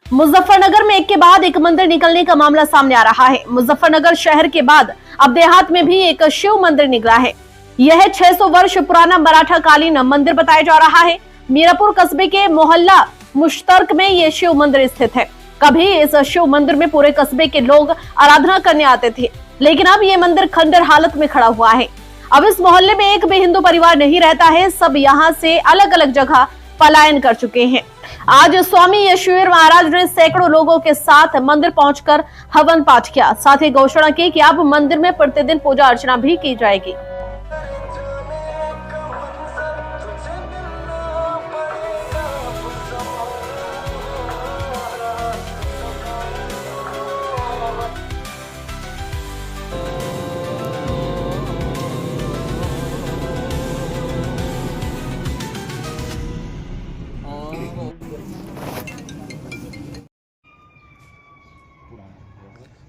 मुजफ्फरनगर में एक के बाद एक मंदिर निकलने का मामला सामने आ रहा है। मुजफ्फरनगर शहर के बाद अब देहात में भी एक शिव मंदिर निकला है। यह 600 वर्ष पुराना मराठा कालीन मंदिर बताया जा रहा है। मीरापुर कस्बे के मोहल्ला मुश्तरक में यह शिव मंदिर स्थित है। कभी इस शिव मंदिर में पूरे कस्बे के लोग आराधना करने आते थे, लेकिन अब ये मंदिर खंडर हालत में खड़ा हुआ है। अब इस मोहल्ले में एक भी हिंदू परिवार नहीं रहता है। सब यहाँ से अलग अलग जगह पलायन कर चुके हैं। आज स्वामी यशवीर महाराज ने सैकड़ों लोगों के साथ मंदिर पहुंचकर हवन पाठ किया। साथ ही घोषणा की कि अब मंदिर में प्रतिदिन पूजा अर्चना भी की जाएगी।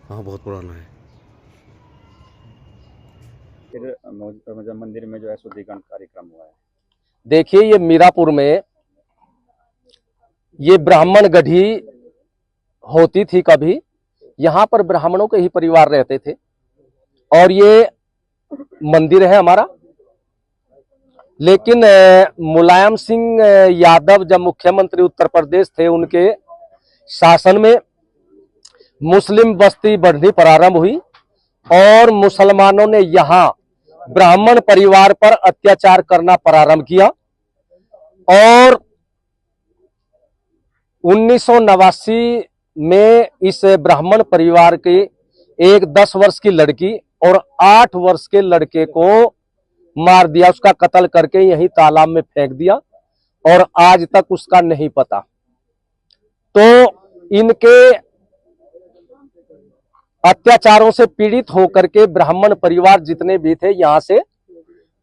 हाँ, बहुत पुराना है। फिर मंदिर में जो है शुद्धिकरण कार्यक्रम हुआ है। देखिए, ये मीरापुर में ये ब्राह्मण गढ़ी होती थी। कभी यहाँ पर ब्राह्मणों के ही परिवार रहते थे और ये मंदिर है हमारा। लेकिन मुलायम सिंह यादव जब मुख्यमंत्री उत्तर प्रदेश थे, उनके शासन में मुस्लिम बस्ती बढ़नी प्रारंभ हुई और मुसलमानों ने यहाँ ब्राह्मण परिवार पर अत्याचार करना प्रारंभ किया। और 1989 में इस ब्राह्मण परिवार के एक 10 वर्ष की लड़की और 8 वर्ष के लड़के को मार दिया, उसका कत्ल करके यहीं तालाब में फेंक दिया और आज तक उसका नहीं पता। तो इनके अत्याचारों से पीड़ित होकर के ब्राह्मण परिवार जितने भी थे यहाँ से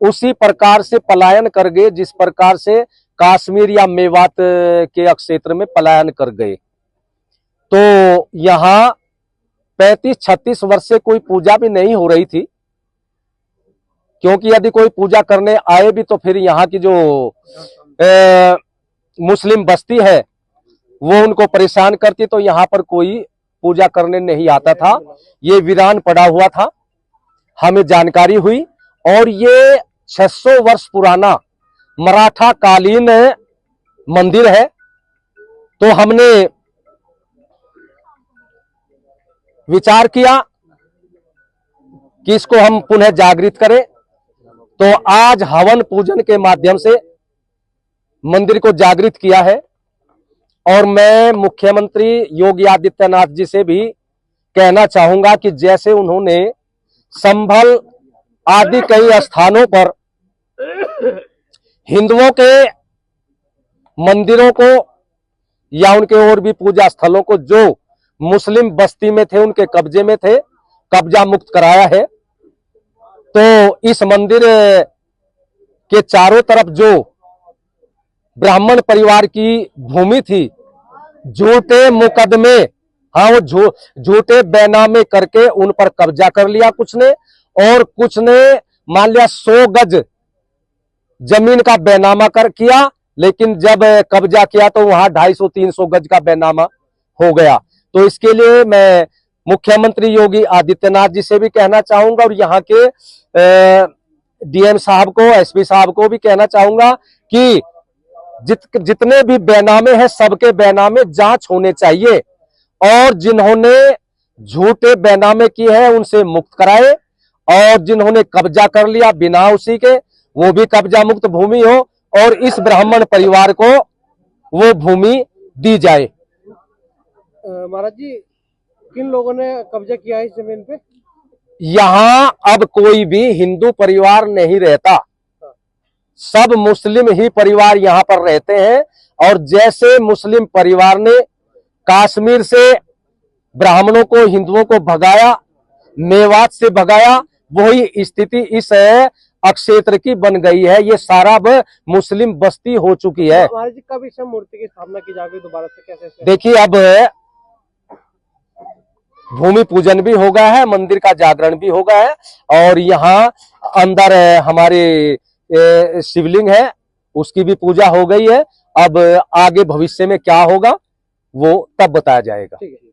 उसी प्रकार से पलायन कर गए, जिस प्रकार से कश्मीर या मेवात के क्षेत्र में पलायन कर गए। तो यहाँ 35-36 वर्ष से कोई पूजा भी नहीं हो रही थी, क्योंकि यदि कोई पूजा करने आए भी तो फिर यहाँ की जो मुस्लिम बस्ती है वो उनको परेशान करती, तो यहाँ पर कोई पूजा करने नहीं आता था। ये वीरान पड़ा हुआ था, हमें जानकारी हुई। और ये 600 वर्ष पुराना मराठा कालीन मंदिर है। तो हमने विचार किया कि इसको हम पुनः जागृत करें। तो आज हवन पूजन के माध्यम से मंदिर को जागृत किया है। और मैं मुख्यमंत्री योगी आदित्यनाथ जी से भी कहना चाहूंगा कि जैसे उन्होंने संभल आदि कई स्थानों पर हिंदुओं के मंदिरों को या उनके और भी पूजा स्थलों को जो मुस्लिम बस्ती में थे, उनके कब्जे में थे, कब्जा मुक्त कराया है। तो इस मंदिर के चारों तरफ जो ब्राह्मण परिवार की भूमि थी, झूठे मुकदमे, हाँ वो झूठे बैनामे करके उन पर कब्जा कर लिया कुछ ने, और कुछ ने मान लिया 100 गज जमीन का बैनामा कर किया, लेकिन जब कब्जा किया तो वहां 250-300 गज का बैनामा हो गया। तो इसके लिए मैं मुख्यमंत्री योगी आदित्यनाथ जी से भी कहना चाहूंगा और यहाँ के डीएम साहब को, एसपी साहब को भी कहना चाहूंगा कि जितने भी बैनामे हैं सबके बैनामे जांच होने चाहिए और जिन्होंने झूठे बैनामे किए हैं उनसे मुक्त कराए और जिन्होंने कब्जा कर लिया बिना उसी के, वो भी कब्जा मुक्त भूमि हो और इस ब्राह्मण परिवार को वो भूमि दी जाए। महाराज जी, किन लोगों ने कब्जा किया है इस जमीन पे? यहाँ अब कोई भी हिंदू परिवार नहीं रहता, सब मुस्लिम ही परिवार यहाँ पर रहते हैं। और जैसे मुस्लिम परिवार ने कश्मीर से ब्राह्मणों को, हिंदुओं को भगाया, मेवात से भगाया, वही स्थिति इस क्षेत्र की बन गई है। ये सारा मुस्लिम बस्ती हो चुकी है। महाराज जी, कब इस मूर्ति की स्थापना की जाएगी दोबारा से, कैसे? देखिए, अब भूमि पूजन भी हो गया है, मंदिर का जागरण भी हो गया है और यहाँ अंदर हमारे शिवलिंग है, उसकी भी पूजा हो गई है। अब आगे भविष्य में क्या होगा वो तब बताया जाएगा। ठीक है।